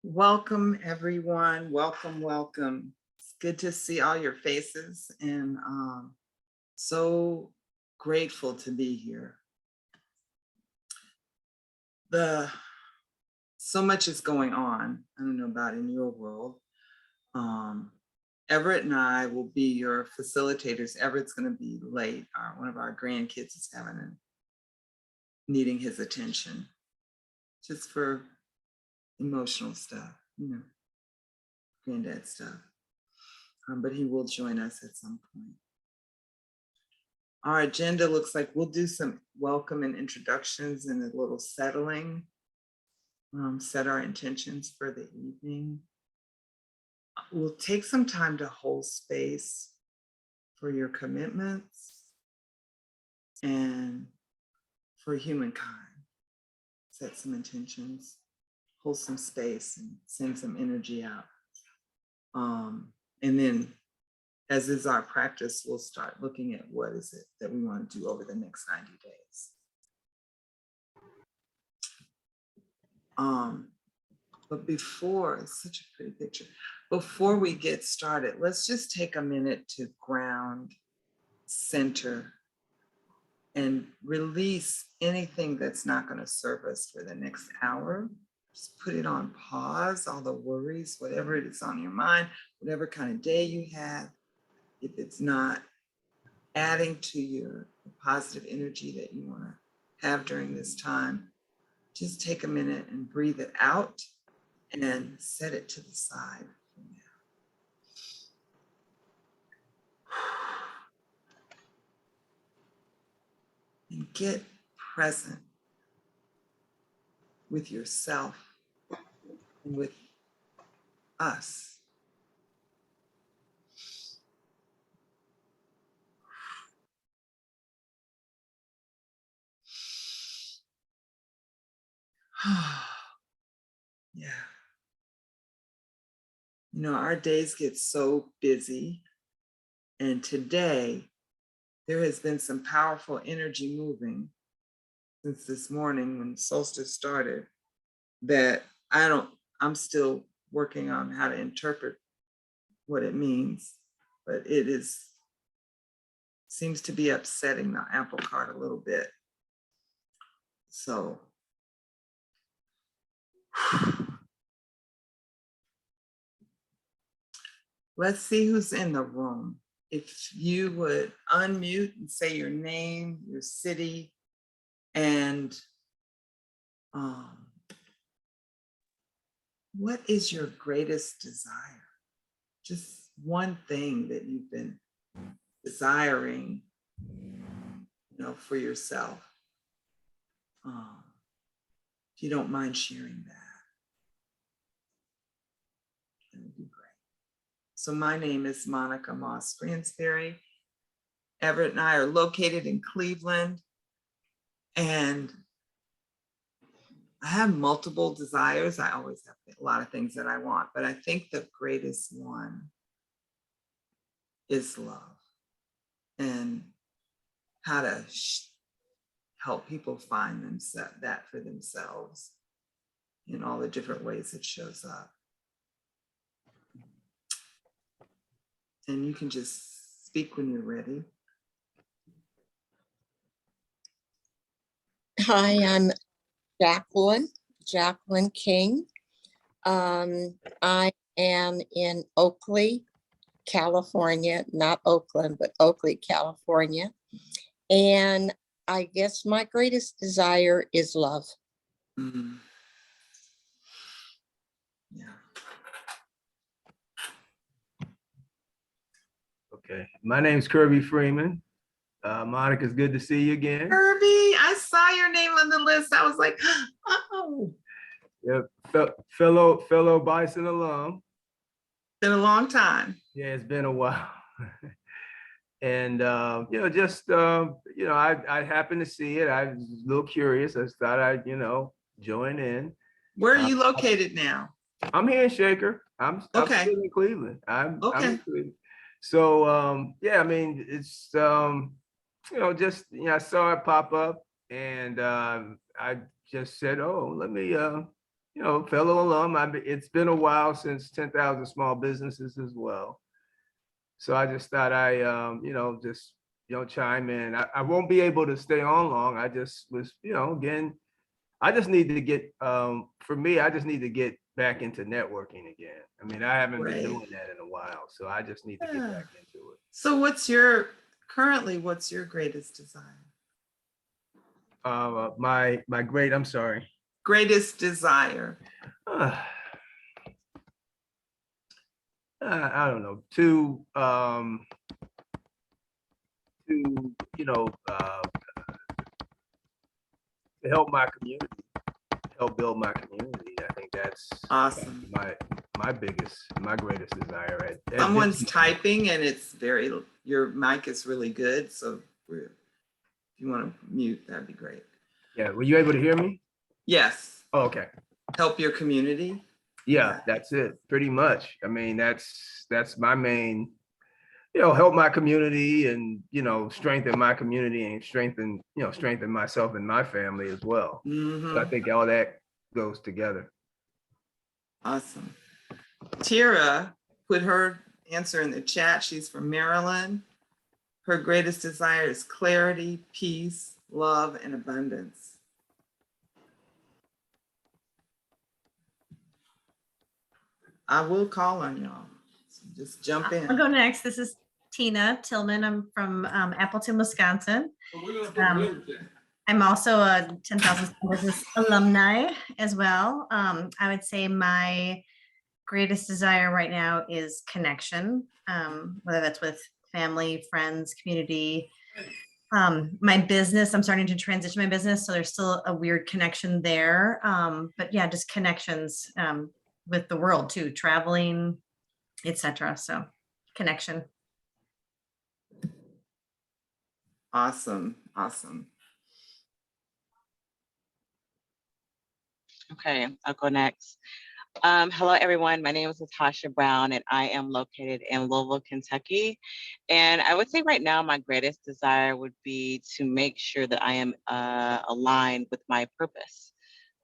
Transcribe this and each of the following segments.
Welcome, everyone. Welcome, welcome. It's good to see all your faces and so grateful to be here. So much is going on. I don't know about in your world. Everett and I will be your facilitators. Everett's going to be late. One of our grandkids is needing his attention, just for emotional stuff, granddad stuff. But he will join us at some point. Our agenda looks like we'll do some welcome and introductions and a little settling, set our intentions for the evening. We'll take some time to hold space for your commitments and for humankind. Set some intentions, hold some space and send some energy out. And then, as is our practice, we'll start looking at what is it that we want to do over the next 90 days. But before, it's such a pretty picture. Before we get started, let's just take a minute to ground, center, and release anything that's not going to serve us for the next hour. Just put it on pause, all the worries, whatever it is on your mind, whatever kind of day you have. If it's not adding to your positive energy that you want to have during this time, just take a minute and breathe it out and set it to the side for now. And get present with yourself and with us. Yeah. Our days get so busy. And today, there has been some powerful energy moving since this morning when solstice started that I'm still working on how to interpret what it means, but seems to be upsetting the apple cart a little bit. So let's see who's in the room. If you would unmute and say your name, your city, and what is your greatest desire? Just one thing that you've been desiring, for yourself. If you don't mind sharing that would be great. So my name is Monica Moss Greensberry. Everett and I are located in Cleveland, and I have multiple desires. I always have a lot of things that I want, but I think the greatest one is love and how to help people find that for themselves in all the different ways it shows up. And you can just speak when you're ready. Hi, I'm Jacqueline King. I am in Oakley, California, not Oakland, but Oakley, California. And I guess my greatest desire is love. Mm-hmm. Yeah. Okay, my name's Kirby Freeman. Monica, it's good to see you again. Kirby, I saw your name on the list. I was like, oh. Yep, fellow Bison alum. Been a long time. Yeah, it's been a while. And I happened to see it. I was a little curious. I just thought I'd, join in. Where are you located now? I'm here in Shaker. I'm still in Cleveland. I'm in Cleveland. So it's I saw it pop up, and I just said, oh, let me fellow alum. It's been a while since 10,000 Small Businesses as well. So I just thought just, chime in. I won't be able to stay on long. I just was, again, I just need to get, for me, I just need to get back into networking again. I mean, I haven't been doing that in a while, so I just need to get back into it. So what's your greatest desire? I'm sorry. Greatest desire. I don't know, to help my community, help build my community. I think that's awesome. My greatest desire. Someone's typing and your mic is really good. So if you want to mute, that'd be great. Yeah, were you able to hear me? Yes. Oh, okay. Help your community. Yeah, that's it, pretty much. I mean, that's my main, help my community and, strengthen my community and strengthen myself and my family as well. So I think all that goes together. Awesome. Tira put her answer in the chat. She's from Maryland. Her greatest desire is clarity, peace, love, and abundance. I will call on y'all. So just jump in. I'll go next. This is Tina Tillman. I'm from Appleton, Wisconsin. I'm also a 10,000 Business alumni as well. I would say my greatest desire right now is connection, whether that's with family, friends, community. My business, I'm starting to transition my business, so there's still a weird connection there. But yeah, just connections with the world too, traveling, etc. So connection. Awesome. Awesome. Okay, I'll go next. Hello, everyone. My name is Natasha Brown, and I am located in Louisville, Kentucky. And I would say right now, my greatest desire would be to make sure that I am aligned with my purpose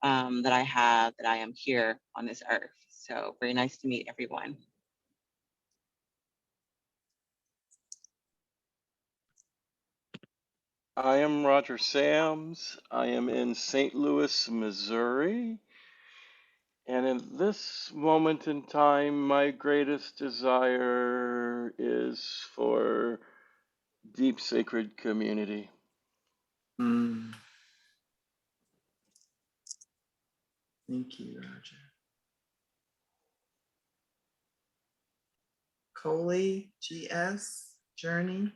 that I am here on this earth. So very nice to meet everyone. I am Roger Sams. I am in St. Louis, Missouri. And in this moment in time, my greatest desire is for deep sacred community. Thank you, Roger. Coley, GS, Journey.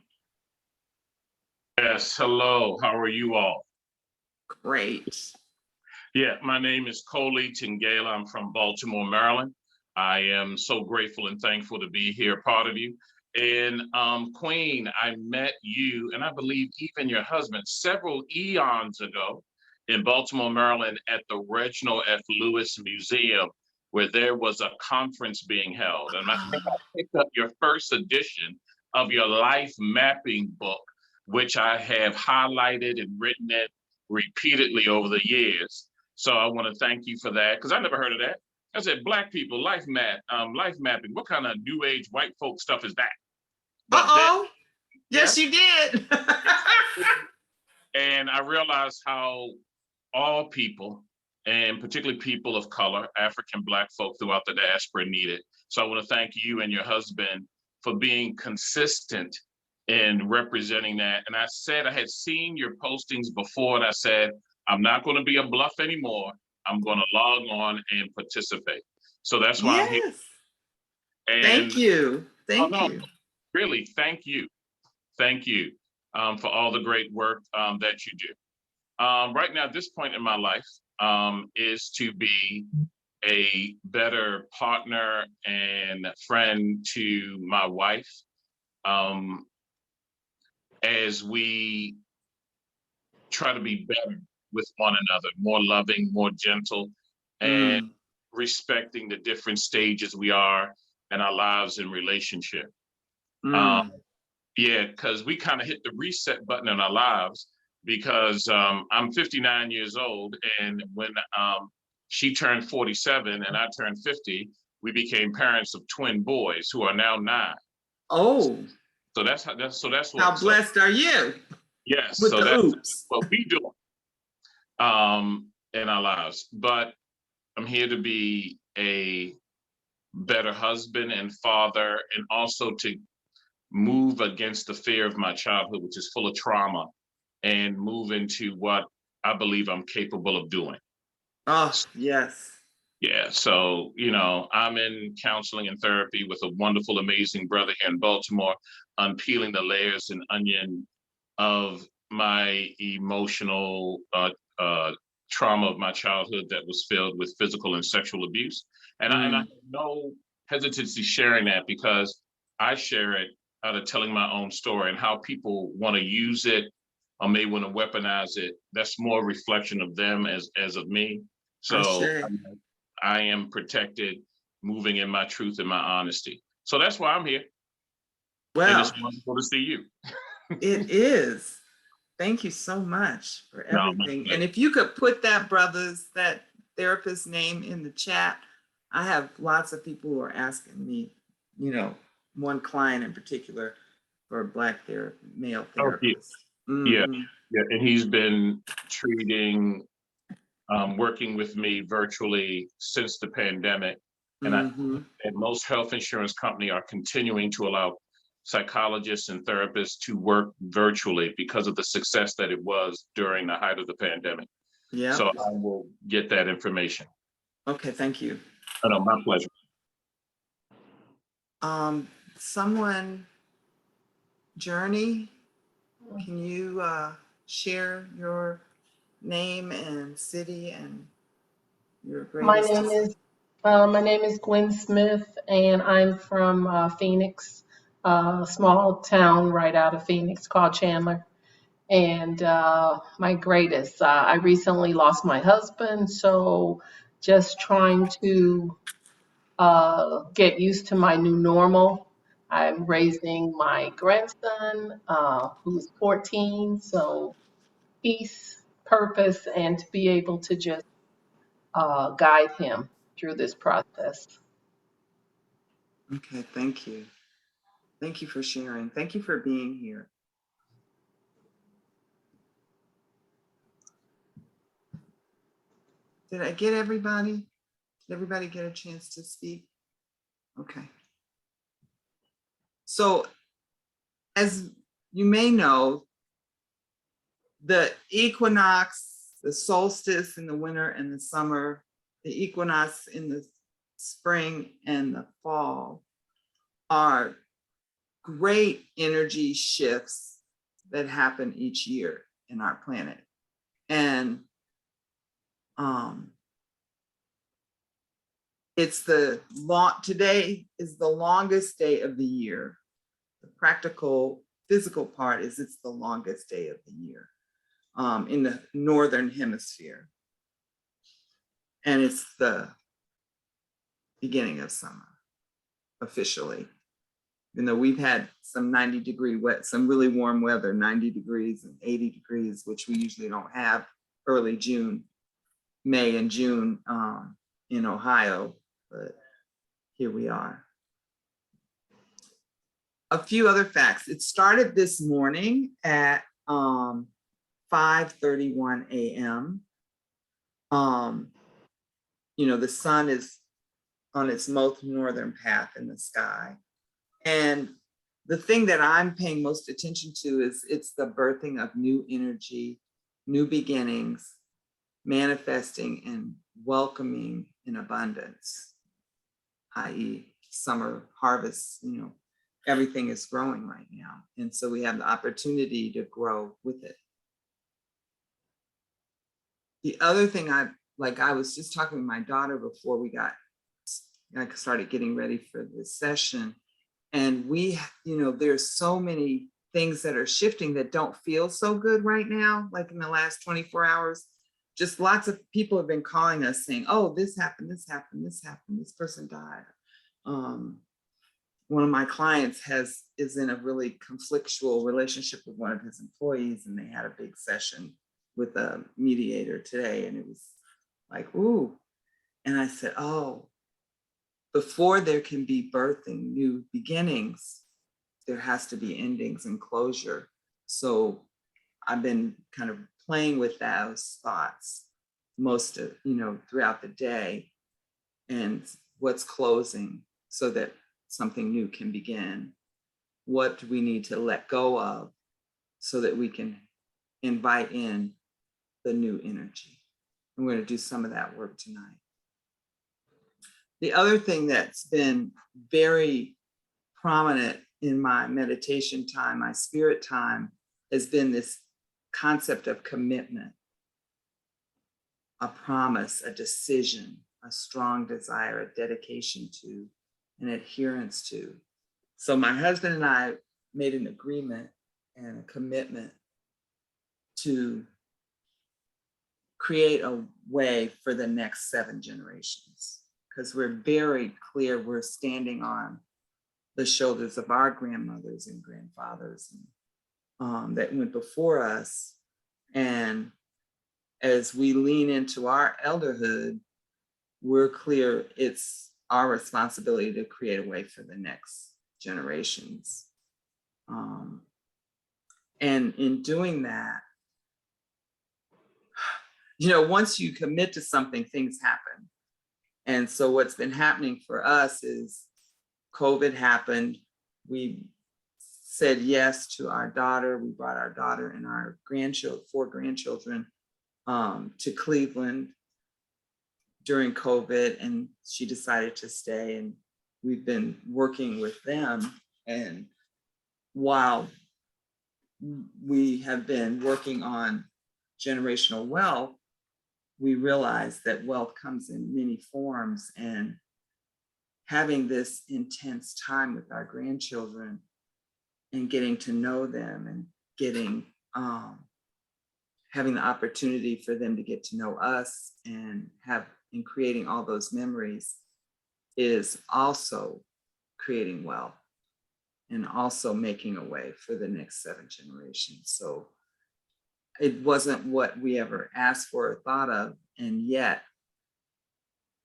Yes, hello. How are you all? Great. Yeah, my name is Coley Tingala. I'm from Baltimore, Maryland. I am so grateful and thankful to be here, part of you. And Queen, I met you, and I believe even your husband, several eons ago in Baltimore, Maryland, at the Reginald F. Lewis Museum, where there was a conference being held. And I think I picked up your first edition of your life mapping book, which I have highlighted and written it repeatedly over the years. So I want to thank you for that, because I never heard of that. I said, Black people, life mapping. What kind of new age white folk stuff is that? But yes, you did. And I realized how all people, and particularly people of color, African Black folk throughout the diaspora, need it. So I want to thank you and your husband for being consistent in representing that. And I said I had seen your postings before, and I said, I'm not going to be a bluff anymore. I'm going to log on and participate. So that's why I'm here. And thank you. Thank you. Really, thank you. Thank you for all the great work that you do. Right now, at this point in my life, is to be a better partner and friend to my wife, as we try to be better with one another, more loving, more gentle, and respecting the different stages we are in our lives and relationship. Yeah, because we kind of hit the reset button in our lives, because I'm 59 years old, and when she turned 47 and I turned 50. We became parents of twin boys who are now 9. Oh, So that's how what, so blessed are you yes, with so the that's oops? what we do in our lives. But I'm here to be a better husband and father, and also to move against the fear of my childhood, which is full of trauma, and move into what I believe I'm capable of doing. Oh, yes. Yeah, so, I'm in counseling and therapy with a wonderful, amazing brother here in Baltimore, unpeeling the layers and onion of my emotional trauma of my childhood that was filled with physical and sexual abuse. And I have no hesitancy sharing that, because I share it out of telling my own story, and how people want to use it or may want to weaponize it. That's more a reflection of them as of me. So Ashe. I am protected, moving in my truth and my honesty. So that's why I'm here. And it's Well, wonderful to see you. it is. Thank you so much for No, my everything. And pleasure. if you could put that therapist's name in the chat. I have lots of people who are asking me, one client in particular for a Black male Oh, yeah, therapist. yeah, Mhm. yeah. And he's been working with me virtually since the pandemic. And Mhm. most health insurance company are continuing to allow psychologists and therapists to work virtually because of the success that it was during the height of the pandemic. So Yep. I will get that information. Okay, thank you. Oh, no, my pleasure. Someone, Journey, can you share your name and city and your My greatest name desire? is my name is Gwen Smith, and I'm from Phoenix, a small town right out of Phoenix called Chandler. And my greatest, I recently lost my husband, so just trying to get used to my new normal. I'm raising my grandson, who's 14, so peace, purpose, and to be able to just guide him through this process. Okay, thank you. Thank you for sharing. Thank you for being here. Did I get everybody? Did everybody get a chance to speak? Okay. So, as you may know, the equinox, the solstice in the winter and the summer, the equinox in the spring and the fall are great energy shifts that happen each year in our planet. And today is the longest day of the year. The practical physical part is it's the longest day of the year in the northern hemisphere. And it's the beginning of summer officially. You know, we've had some 90-degree some really warm weather, 90 degrees and 80 degrees, which we usually don't have early June, May and June in Ohio, but here we are. A few other facts. It started this morning at 5:31 a.m. The sun is on its most northern path in the sky. And the thing that I'm paying most attention to is it's the birthing of new energy, new beginnings, manifesting and welcoming in abundance, i.e. summer harvest, everything is growing right now. And so we have the opportunity to grow with it. The other thing I was just talking with my daughter before I started getting ready for this session. And there's so many things that are shifting that don't feel so good right now, like in the last 24 hours. Just lots of people have been calling us saying, oh, this happened, this happened, this happened, this person died. One of my clients is in a really conflictual relationship with one of his employees, and they had a big session with a mediator today. And it was like, ooh, And I said, oh, before there can be birthing, new beginnings, there has to be endings and closure. So I've been kind of playing with those thoughts most of, throughout the day, and what's closing so that something new can begin. What do we need to let go of so that we can invite in the new energy? And we're going to do some of that work tonight. The other thing that's been very prominent in my meditation time, my spirit time, has been this concept of commitment, a promise, a decision, a strong desire, a dedication to, an adherence to. So my husband and I made an agreement and a commitment to create a way for the next 7 generations, because we're very clear we're standing on the shoulders of our grandmothers and grandfathers that went before us. And as we lean into our elderhood, we're clear it's our responsibility to create a way for the next generations. And in doing that, once you commit to something, things happen. And so what's been happening for us is COVID happened. We said yes to our daughter. We brought our daughter and our 4 grandchildren to Cleveland during COVID, and she decided to stay, and we've been working with them. And while we have been working on generational wealth, we realize that wealth comes in many forms, and having this intense time with our grandchildren and getting to know them and getting having the opportunity for them to get to know us and creating all those memories is also creating wealth and also making a way for the next 7 generations. So it wasn't what we ever asked for or thought of, and yet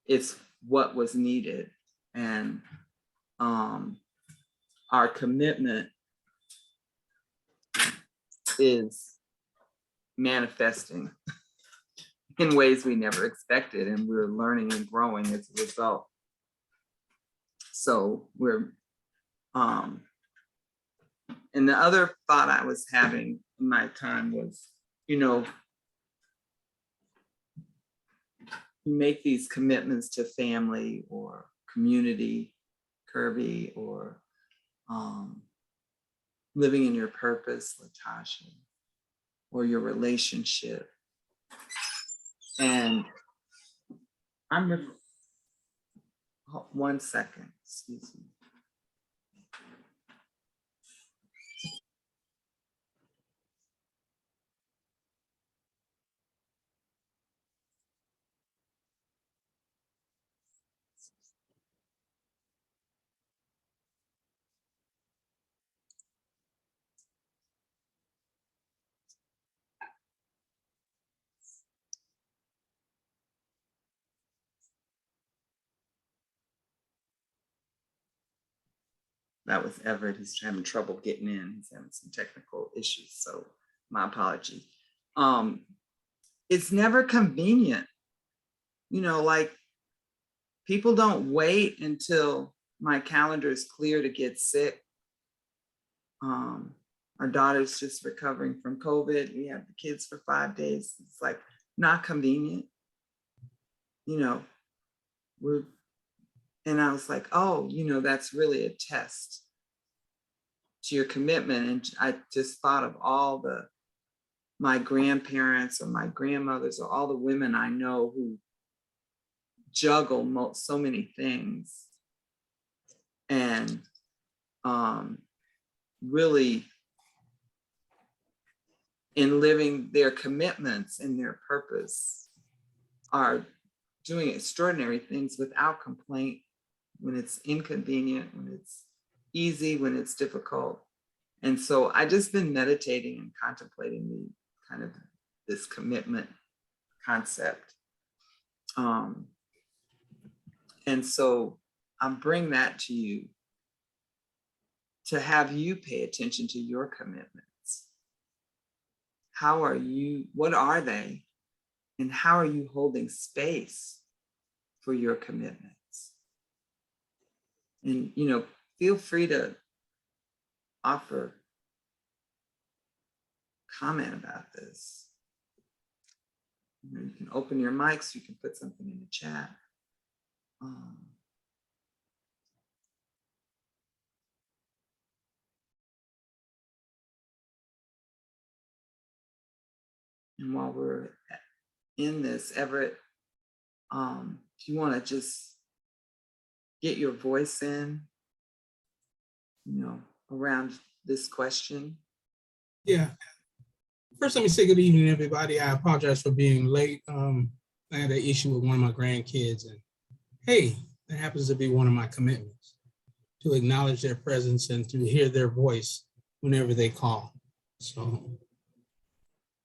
it's what was needed. And our commitment is manifesting in ways we never expected, and we're learning and growing as a result. So we're and the other thought I was having in my time was, you make these commitments to family or community, Kirby, or living in your purpose, Latasha, or your relationship. And one second, excuse me. That was Everett. He's having trouble getting in. He's having some technical issues, so my apology. It's never convenient. Like, people don't wait until my calendar is clear to get sick. Our daughter's just recovering from COVID. We have the kids for 5 days. It's like not convenient. And I was like, oh, that's really a test to your commitment. And I just thought of all my grandparents or my grandmothers or all the women I know who juggle so many things and really in living their commitments and their purpose are doing extraordinary things without complaint, when it's inconvenient, when it's easy, when it's difficult. And so I just been meditating and contemplating this commitment concept. And so I'm bringing that to you to have you pay attention to your commitments. How are you, what are they? And how are you holding space for your commitments? And, you know, feel free to offer comment about this. You know, you can open your mics, you can put something in the chat. And while we're in this, Everett, if you want to just get your voice in, you know, around this question. Yeah. First, let me say good evening, everybody. I apologize for being late. I had an issue with one of my grandkids, and hey, that happens to be one of my commitments, to acknowledge their presence and to hear their voice whenever they call. So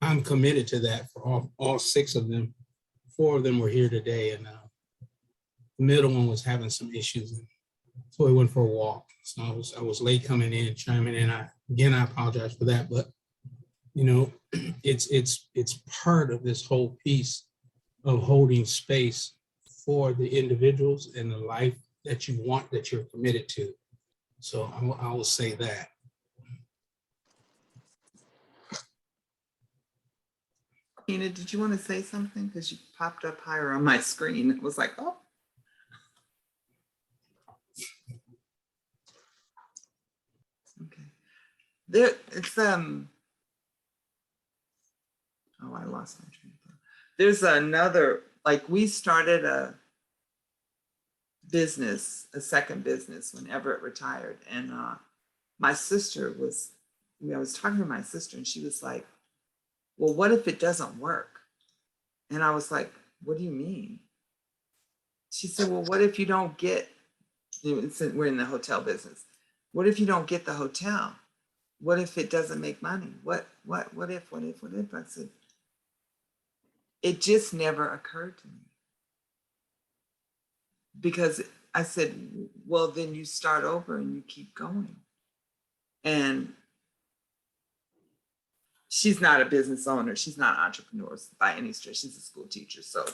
I'm committed to that for all 6 of them. 4 of them were here today, and the middle one was having some issues, and so we went for a walk. So I was late coming in, chiming in. I apologize for that, but you know, it's part of this whole piece of holding space for the individuals and the life that you want, that you're committed to. So I will say that. Tina, did you want to say something? Because you popped up higher on my screen. It was like, oh. Okay. There, it's oh, I lost my train of thought. There's another, like we started a business, a second business when Everett retired. And my sister was, I was talking to my sister and she was like, well, what if it doesn't work? And I was like, what do you mean? She said, well, what if you don't get, we're in the hotel business. What if you don't get the hotel? What if it doesn't make money? What if? I said, it just never occurred to me. Because I said, well, then you start over and you keep going. And she's not a business owner. She's not an entrepreneur by any stretch. She's a school teacher. So,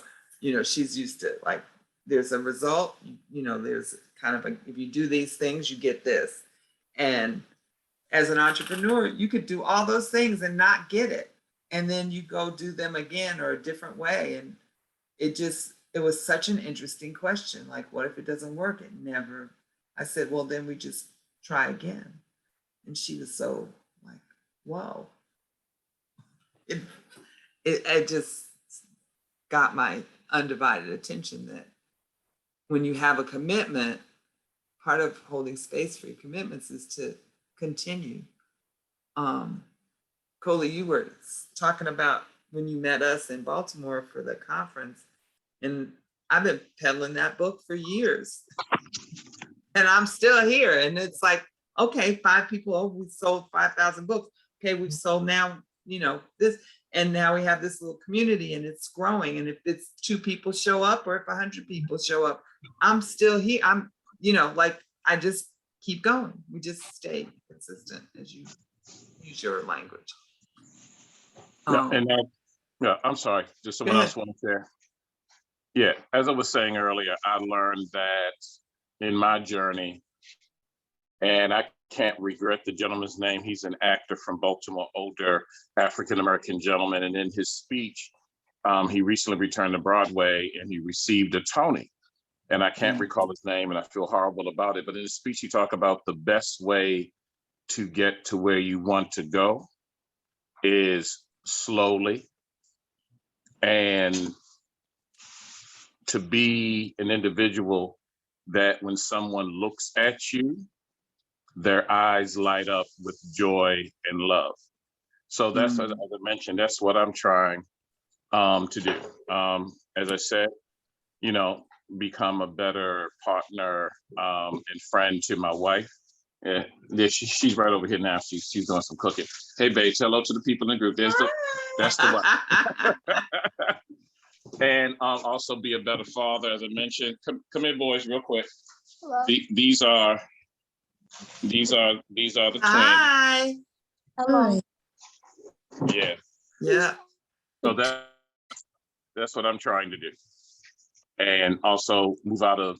you know, she's used to like, there's a result, you know, there's kind of a, if you do these things, you get this. And as an entrepreneur, you could do all those things and not get it. And then you go do them again or a different way. And it was such an interesting question. Like, what if it doesn't work? It never, I said, well, then we just try again. And she was so like, whoa. It just got my undivided attention that when you have a commitment, part of holding space for your commitments is to continue. Coley, you were talking about when you met us in Baltimore for the conference, and I've been peddling that book for years. And I'm still here. And it's like, okay, 5 people, oh, we sold 5,000 books. Okay, we've sold now, you know, this, and now we have this little community and it's growing. And if it's 2 people show up or if 100 people show up, I'm still here. I'm, you know, like, I just keep going. We just stay consistent, as you use your language. Yeah, I'm sorry, just someone else wanted to share. Yeah, as I was saying earlier, I learned that in my journey, and I can't regret the gentleman's name. He's an actor from Baltimore, older African-American gentleman. And in his speech, he recently returned to Broadway and he received a Tony. And I can't recall his name and I feel horrible about it. But in his speech, he talked about the best way to get to where you want to go is slowly, and to be an individual that when someone looks at you, their eyes light up with joy and love. So that's, as I mentioned, that's what I'm trying to do. As I said, you know, become a better partner and friend to my wife. Yeah, she's right over here now. She's doing some cooking. Hey, babe, say hello to the people in the group. That's the one. And I'll also be a better father, as I mentioned. Come here, boys, real quick. These are the twins. Hi. Hi. Yeah. Yeah. So that's what I'm trying to do. And also move out of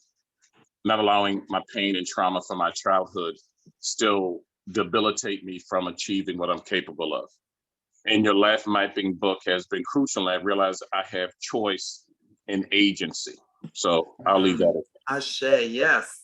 not allowing my pain and trauma from my childhood still debilitate me from achieving what I'm capable of. And your life mapping book has been crucial. I realize I have choice and agency. So I'll leave that at Ashe, yes.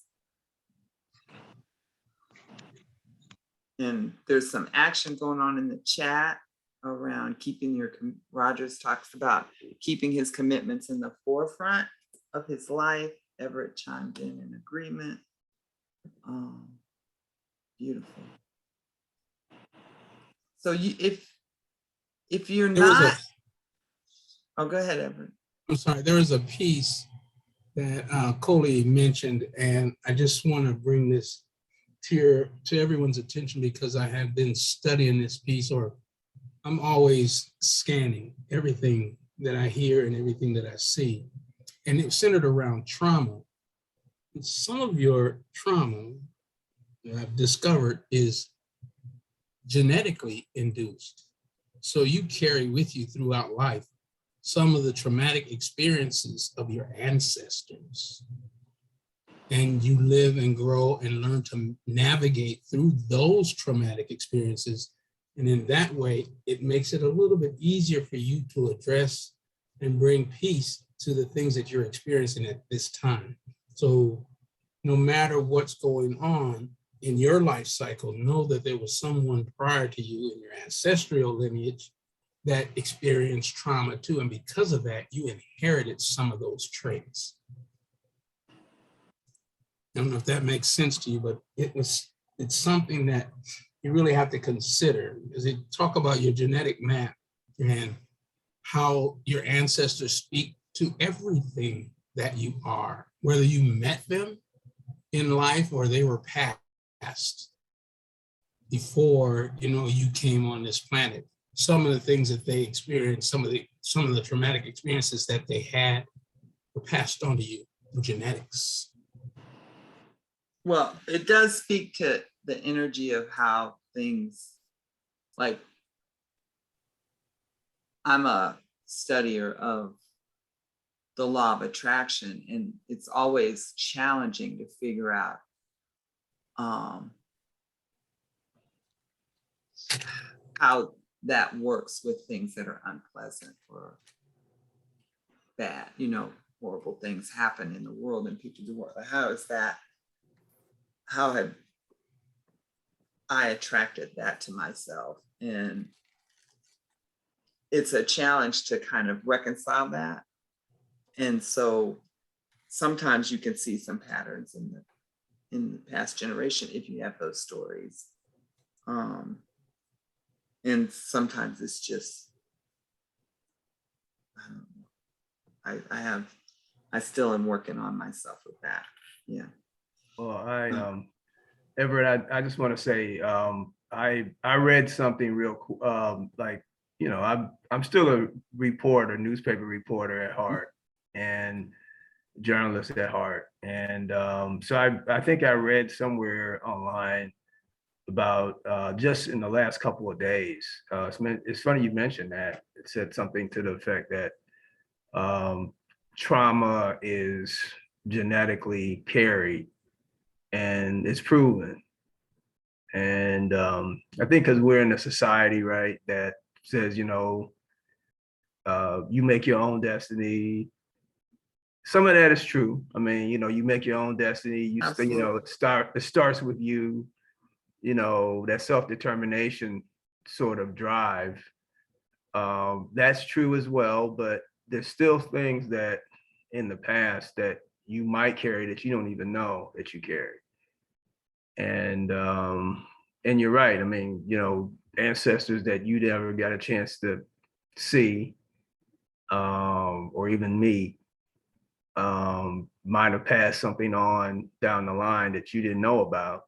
And there's some action going on in the chat around keeping Rogers talks about keeping his commitments in the forefront of his life. Everett chimed in agreement. Beautiful. So if you're not, oh, go ahead, Everett. I'm sorry, there was a piece that Coley mentioned, and I just want to bring this to everyone's attention because I have been studying this piece, or I'm always scanning everything that I hear and everything that I see. And it's centered around trauma. And some of your trauma that I've discovered is genetically induced. So you carry with you throughout life some of the traumatic experiences of your ancestors. And you live and grow and learn to navigate through those traumatic experiences. And in that way, it makes it a little bit easier for you to address and bring peace to the things that you're experiencing at this time. So no matter what's going on in your life cycle, know that there was someone prior to you in your ancestral lineage that experienced trauma too. And because of that, you inherited some of those traits. I don't know if that makes sense to you, but it's something that you really have to consider, because they talk about your genetic map and how your ancestors speak to everything that you are, whether you met them in life or they were passed before you came on this planet. Some of the things that they experienced, some of the traumatic experiences that they had were passed on to you through genetics. Well, it does speak to the energy of how things, like, I'm a studier of the law of attraction, and it's always challenging to figure out how that works with things that are unpleasant or bad, horrible things happen in the world and people do work. How have I attracted that to myself? And it's a challenge to kind of reconcile that. And so sometimes you can see some patterns in the past generation if you have those stories. And sometimes it's just, I don't know. I still am working on myself with that. Yeah. Well, Everett, I just want to say, I read something real cool. I'm still a newspaper reporter at heart, and journalist at heart. And so I think I read somewhere online about just in the last couple of days. It's funny you mentioned that. It said something to the effect that trauma is genetically carried and it's proven. And I think because we're in a society, right, that says, you make your own destiny. Some of that is true. I mean, you make your own destiny. It starts with you. That self-determination sort of drive. That's true as well, but there's still things that in the past that you might carry that you don't even know that you carry. And you're right. I mean, ancestors that you never got a chance to see or even meet might have passed something on down the line that you didn't know about.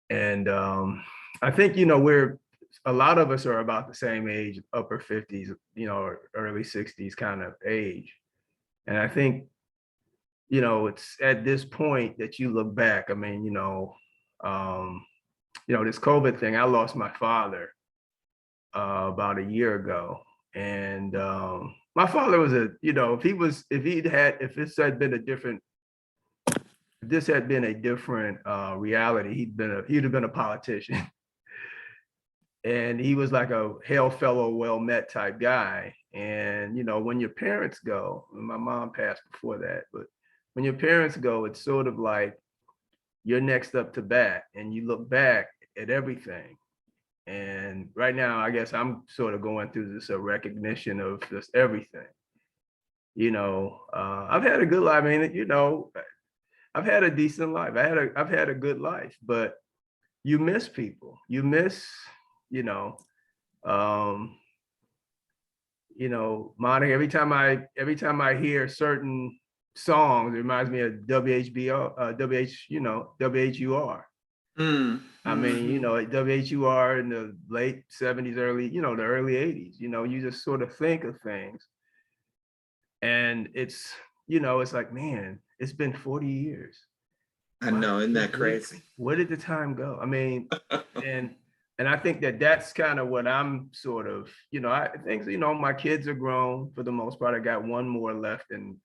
And I think, we're a lot of us are about the same age, upper 50s, or early 60s kind of age. And I think, it's at this point that you look back. I mean, this COVID thing, I lost my father about a year ago. And my father was if this had been a different reality, he'd have been a politician. And he was like a hail fellow, well met type guy. And when your parents go, and my mom passed before that, but when your parents go, it's sort of like you're next up to bat, and you look back at everything. And right now, I guess I'm sort of going through this recognition of just everything. I've had a good life. I mean, I've had a decent life. I've had a good life, but you miss people. You miss, Monica. Every time I hear certain songs, it reminds me of WHUR. I mean, at WHUR in the late 70s, early, the early 80s, you just sort of think of things. And it's like, man, it's been 40 years. I know, isn't that crazy? Where did the time go? I mean, and I think that's kind of what I'm sort of, I think, my kids are grown for the most part. I got one more left in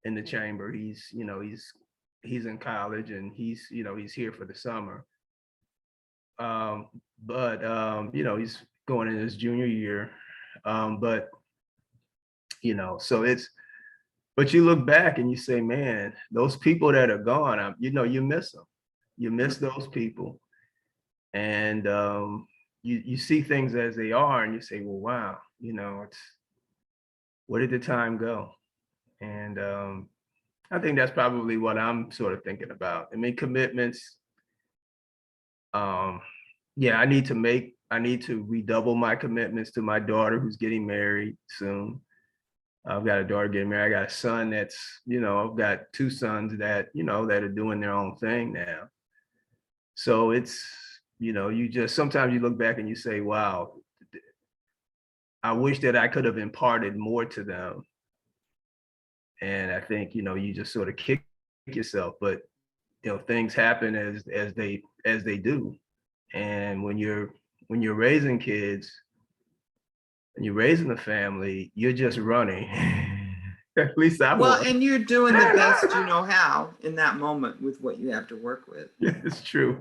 the chamber. He's in college, and he's here for the summer. But he's going in his junior year. But but you look back and you say, man, those people that are gone, you miss them. You miss those people. And you see things as they are, and you say, well, wow, it's, where did the time go? And I think that's probably what I'm sort of thinking about. I mean, commitments. Yeah, I need to redouble my commitments to my daughter, who's getting married soon. I've got a daughter getting married. I got a son that's, I've got two sons that, that are doing their own thing now. So it's, sometimes you look back and you say, wow, I wish that I could have imparted more to them. And I think, you just sort of kick yourself, but things happen as they do. And when you're raising kids and you're raising a family, you're just running. At least I was. And you're doing the best you know how in that moment with what you have to work with. Yeah, it's true.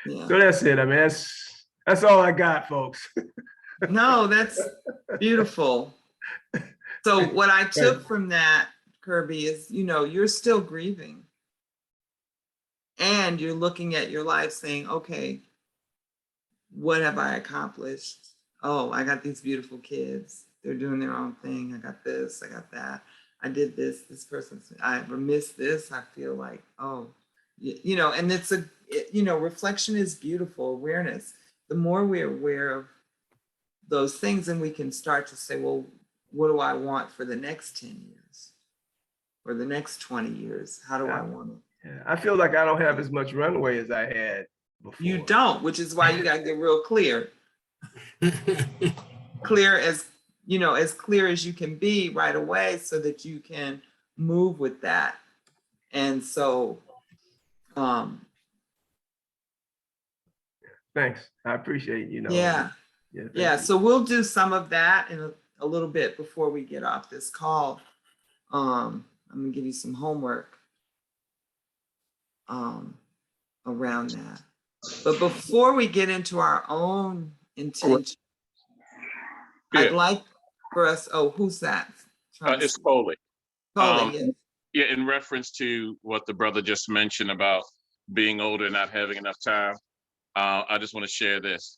Yeah. So that's it. I mean, that's all I got, folks. No, that's beautiful. So what I took from that, Kirby, is, you're still grieving. And you're looking at your life saying, okay, what have I accomplished? Oh, I got these beautiful kids. They're doing their own thing. I got this, I got that. I did this person's, I missed this. I feel like, oh, and it's reflection is beautiful, awareness. The more we're aware of those things, and we can start to say, well, what do I want for the next 10 years or the next 20 years? How do I want it? Yeah, I feel like I don't have as much runway as I had before. You don't, which is why you got to get real clear. Clear as clear as you can be right away, so that you can move with that. And so thanks. I appreciate, Yeah. So we'll do some of that in a little bit before we get off this call. I'm gonna give you some homework around that. But before we get into our own intention, I'd like for us, who's that? It's Coley. Yes. Yeah, in reference to what the brother just mentioned about being older and not having enough time, I just want to share this.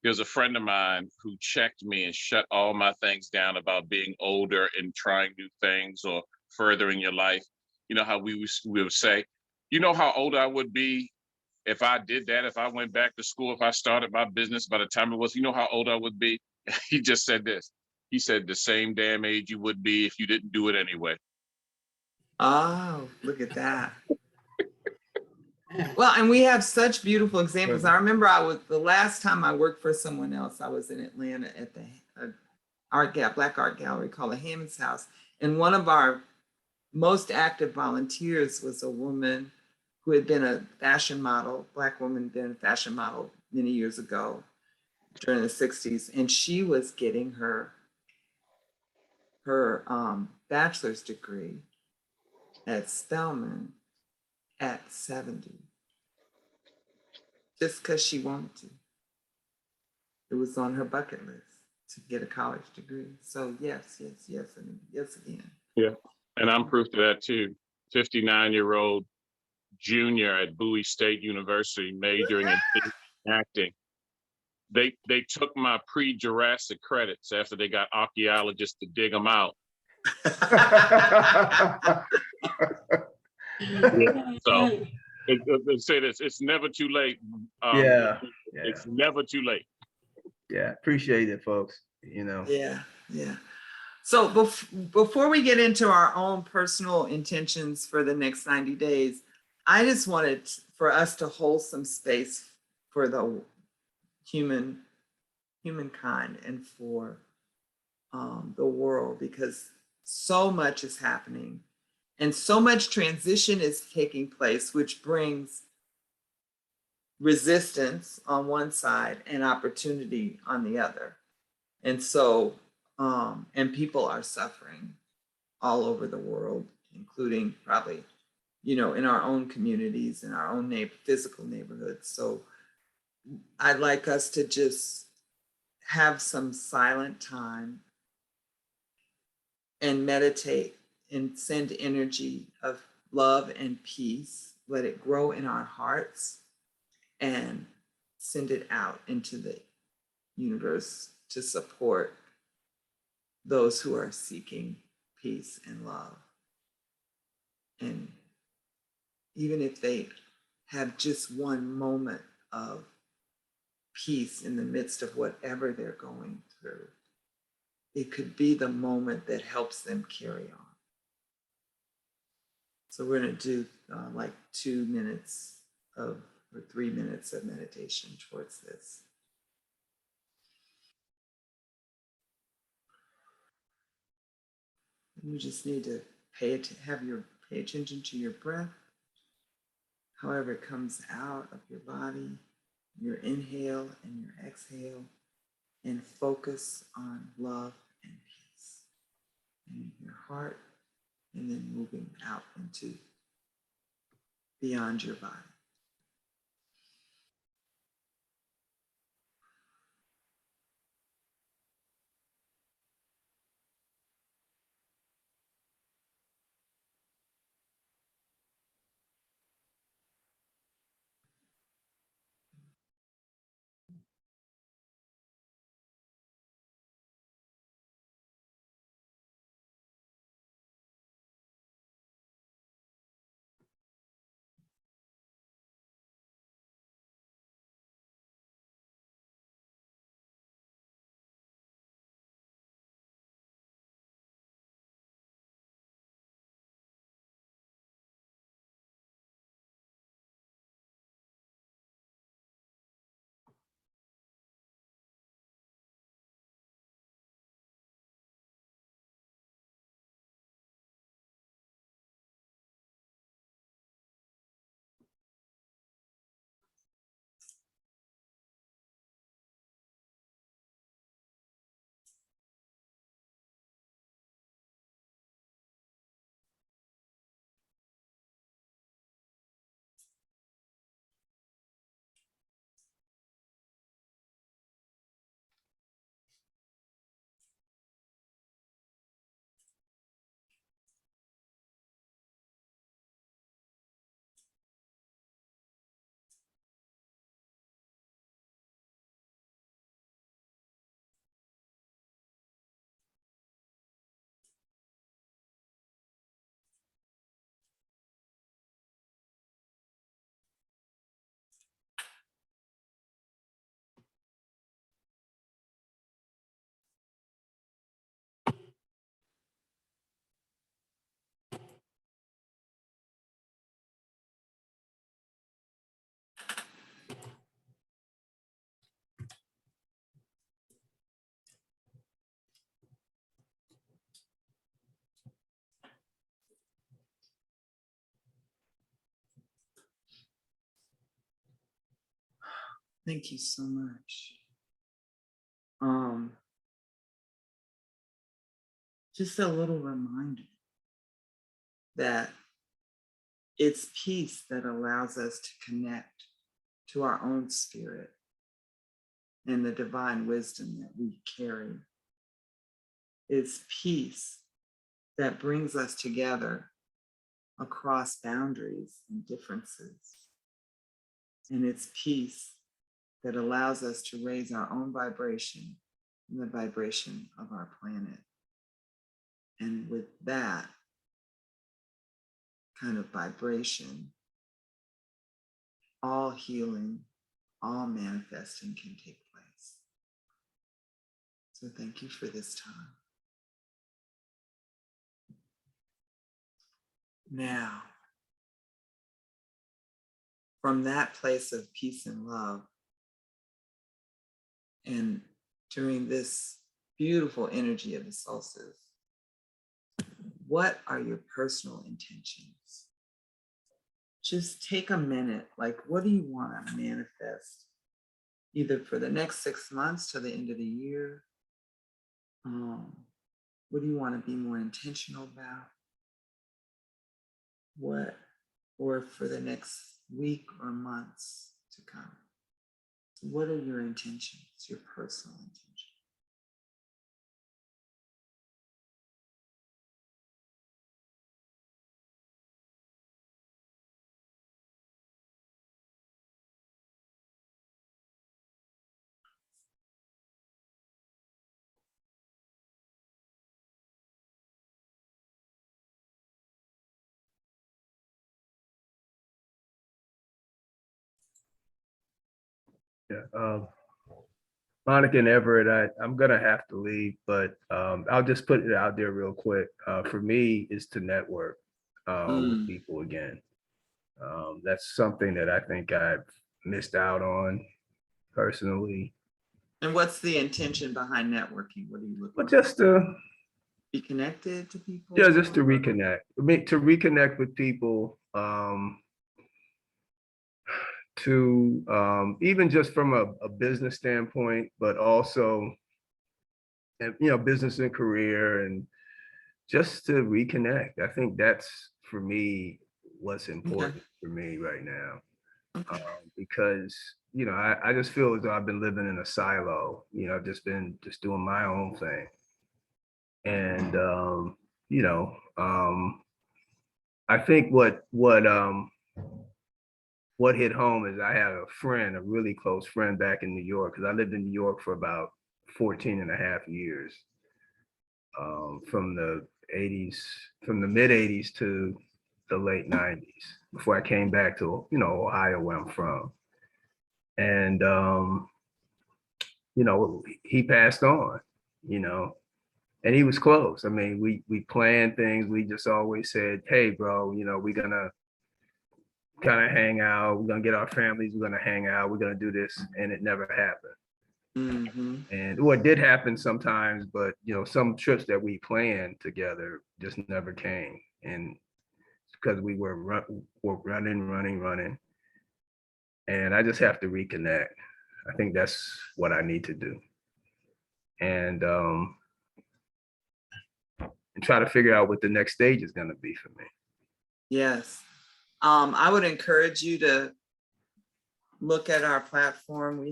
There's a friend of mine who checked me and shut all my things down about being older and trying new things or furthering your life. You know how we would say, how old I would be if I did that, if I went back to school, if I started my business by the time it was, how old I would be? He just said this. He said the same damn age you would be if you didn't do it anyway. Oh, look at that. Well, and we have such beautiful examples. I remember the last time I worked for someone else, I was in Atlanta at the Black Art Gallery called the Hammond's House. And one of our most active volunteers was a woman who had been a fashion model, Black woman, been a fashion model many years ago during the 60s. And she was getting her bachelor's degree at Spelman at 70, just because she wanted to. It was on her bucket list to get a college degree. So yes, yes, yes, and yes again. Yeah, and I'm proof to that too. 59-year-old junior at Bowie State University, majoring in acting. They took my pre-Jurassic credits after they got archaeologists to dig them out. So say this: it's never too late. Yeah. It's never too late. Yeah, appreciate it, folks. You know. Yeah, yeah. So before we get into our own personal intentions for the next 90 days, I just wanted for us to hold some space for the humankind and for the world, because so much is happening and so much transition is taking place, which brings resistance on one side and opportunity on the other. And so, and people are suffering all over the world, including probably, in our own communities, in our own physical neighborhoods. So I'd like us to just have some silent time and meditate and send energy of love and peace. Let it grow in our hearts and send it out into the universe to support those who are seeking peace and love. And even if they have just one moment of peace in the midst of whatever they're going through, it could be the moment that helps them carry on. So we're going to do like 2 minutes or 3 minutes of meditation towards this. And you just need to pay attention to your breath, however it comes out of your body, your inhale and your exhale, and focus on love and peace in your heart, and then moving out into beyond your body. Thank you so much. Just a little reminder that it's peace that allows us to connect to our own spirit and the divine wisdom that we carry. It's peace that brings us together across boundaries and differences. And it's peace that allows us to raise our own vibration and the vibration of our planet. And with that kind of vibration, all healing, all manifesting can take place. So thank you for this time. Now, from that place of peace and love, and during this beautiful energy of the solstice, what are your personal intentions? Just take a minute, like, what do you want to manifest, either for the next 6 months to the end of the year? What do you want to be more intentional about? What, or for the next week or months to come? So what are your intentions, your personal intentions? Yeah. Monica and Everett, I'm gonna have to leave, but I'll just put it out there real quick. For me, is to network with people again. That's something that I think I've missed out on personally. And what's the intention behind networking? What are you looking But for? just to, Be connected to people? yeah, just to reconnect. To reconnect with people, to even just from a business standpoint, but also, business and career, and just to reconnect. I think that's, for me, what's important for me right now. Okay. Because, I just feel as though I've been living in a silo, I've just been doing my own thing. And, I think what hit home is I had a friend, a really close friend back in New York, because I lived in New York for about 14 and a half years, from the 80s, from the mid 80s to the late 90s, before I came back to, Ohio, where I'm from. And, he passed on, and he was close. I mean, we planned things. We just always said, hey, bro, we're gonna kind of hang out. We're gonna get our families. We're gonna hang out. We're gonna do this, and it never happened. And what did happen sometimes, but some trips that we planned together just never came, and because we were running, and I just have to reconnect. I think that's what I need to do, and try to figure out what the next stage is going to be for me. Yes. I would encourage you to look at our platform.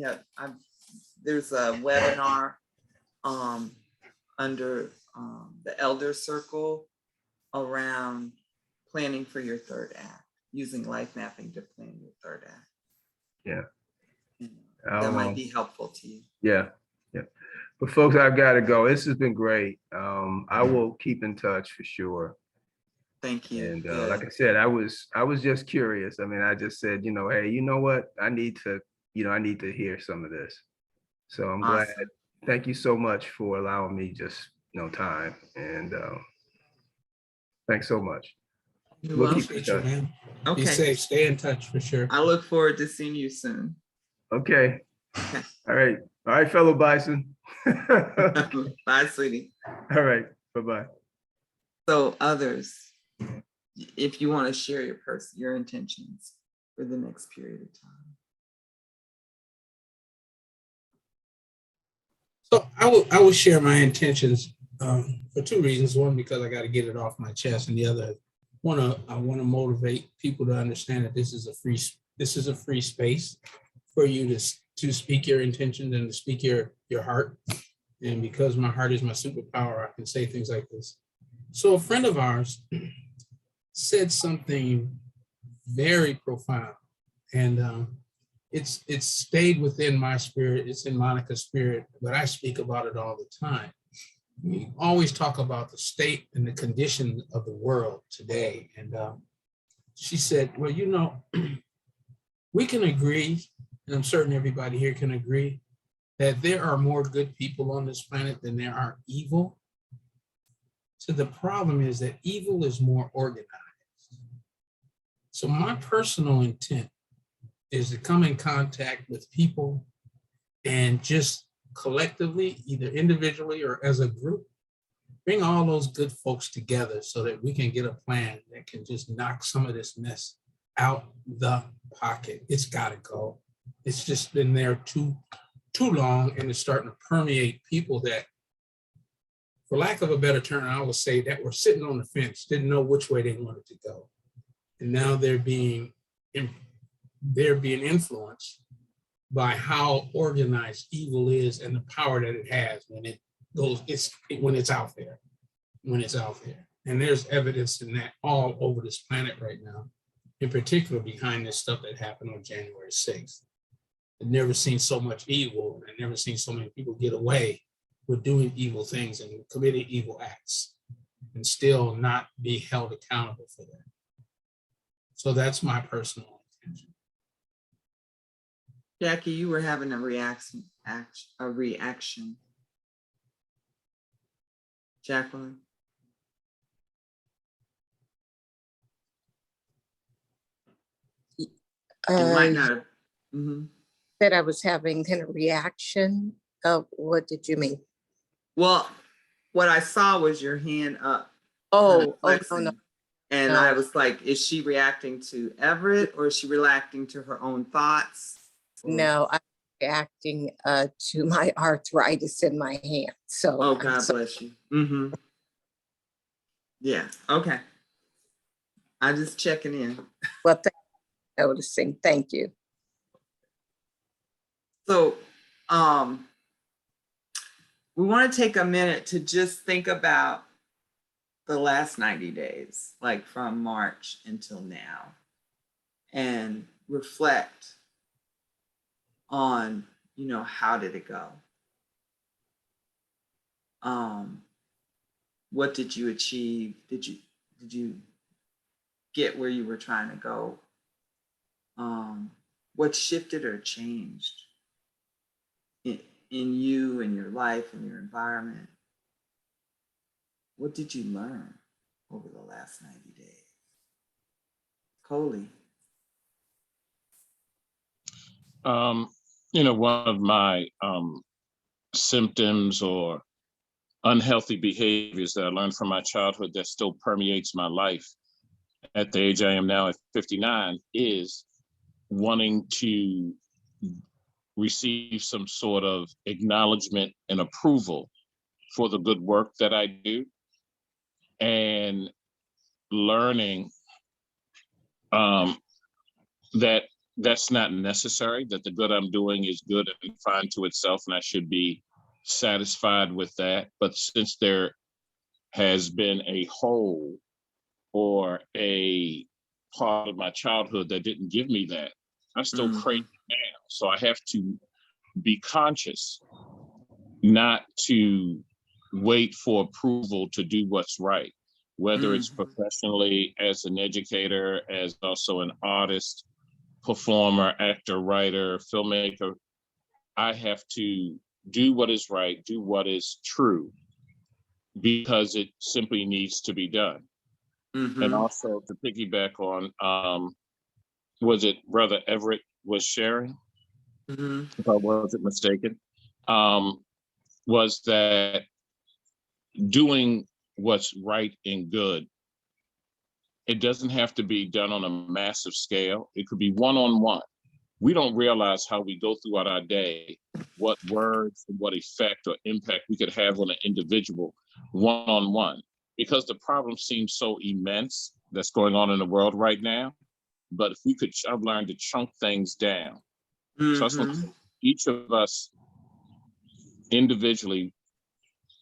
There's a webinar under the Elder Circle around planning for your third act, using life mapping to plan your third act. Yeah. That might be helpful to you. Yeah. But folks, I've got to go. This has been great. I will keep in touch for sure. Thank you. And like I said, I was just curious. I mean, I just said, hey, you know what? I need to hear some of this. So I'm glad. Thank you so much for allowing me just time. And thanks so much. We'll keep in touch. Man. Okay. Be safe. Stay in touch for sure. I look forward to seeing you soon. Okay. All right, fellow bison. Bye, sweetie. All right. Bye-bye. So others, if you want to share your intentions for the next period of time. So I will share my intentions for two reasons. One, because I got to get it off my chest, and the other, I want to motivate people to understand that this is a free space for you to speak your intentions and to speak your heart. And because my heart is my superpower, I can say things like this. So a friend of ours said something very profound, and it's stayed within my spirit. It's in Monica's spirit, but I speak about it all the time. We always talk about the state and the condition of the world today. And she said, well, we can agree, and I'm certain everybody here can agree, that there are more good people on this planet than there are evil. So the problem is that evil is more organized. So my personal intent is to come in contact with people and just collectively, either individually or as a group, bring all those good folks together so that we can get a plan that can just knock some of this mess out the pocket. It's got to go. It's just been there too long, and it's starting to permeate people that, for lack of a better term, I would say that were sitting on the fence, didn't know which way they wanted to go. And now they're being influenced by how organized evil is and the power that it has when it's out there. And there's evidence in that all over this planet right now, in particular behind this stuff that happened on January 6th. I've never seen so much evil, and never seen so many people get away with doing evil things and committing evil acts and still not be held accountable for that. So that's my personal intention. Jackie, you were having a reaction. Jacqueline? You might not have. That I was having a reaction. What did you mean? Well, what I saw was your hand up. Oh, no. And No. I was like, is she reacting to Everett, or is she reacting to her own thoughts? No, I'm reacting to my arthritis in my hand. So, Oh, God bless you. Mm-hmm. Yeah. Okay. I'm just checking in. Well, thank you for noticing. Thank you. So, we want to take a minute to just think about the last 90 days, like from March until now, and reflect on, how did it go? What did you achieve? Did you get where you were trying to go? What shifted or changed in you and your life and your environment? What did you learn over the last 90 days? Coley. One of my symptoms or unhealthy behaviors that I learned from my childhood that still permeates my life at the age I am now at 59 is wanting to receive some sort of acknowledgement and approval for the good work that I do, and learning that that's not necessary, that the good I'm doing is good and fine to itself, and I should be satisfied with that. But since there has been a hole or a part of my childhood that didn't give me that, I still crave it now. So I have to be conscious not to wait for approval to do what's right, whether it's professionally as an educator, as also an artist, performer, actor, writer, filmmaker. I have to do what is right, do what is true, because it simply needs to be done. And also to piggyback on, was it Brother Everett was sharing, if I wasn't mistaken, was that doing what's right and good, it doesn't have to be done on a massive scale. It could be one-on-one. We don't realize how we go throughout our day what words and what effect or impact we could have on an individual one-on-one, because the problem seems so immense that's going on in the world right now. But if we could, I've learned to chunk things down. So that's what each of us individually,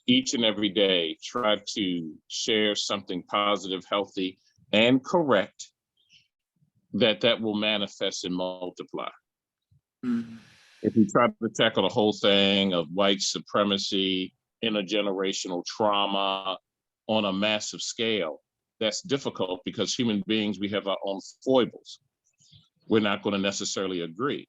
each and every day, try to share something positive, healthy, and correct, that will manifest and multiply. If we try to tackle the whole thing of white supremacy, intergenerational trauma on a massive scale, that's difficult because human beings, we have our own foibles. We're not going to necessarily agree.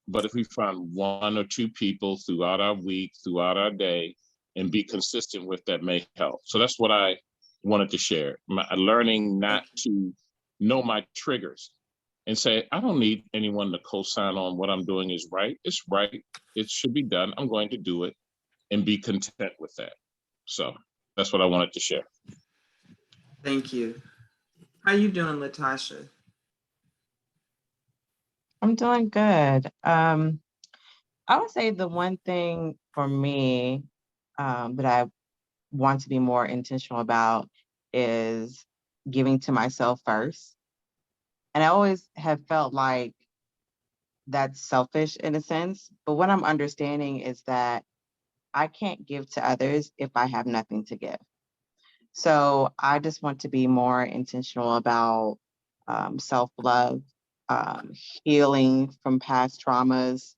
But if we find one or two people throughout our week, throughout our day, and be consistent with, that may help. So that's what I wanted to share. Learning not to know my triggers and say, I don't need anyone to co-sign on what I'm doing is right. It's right. It should be done. I'm going to do it and be content with that. So that's what I wanted to share. Thank you. How you doing, Latasha? I'm doing good. I would say the one thing for me that I want to be more intentional about is giving to myself first. And I always have felt like that's selfish in a sense. But what I'm understanding is that I can't give to others if I have nothing to give. So I just want to be more intentional about self-love, healing from past traumas,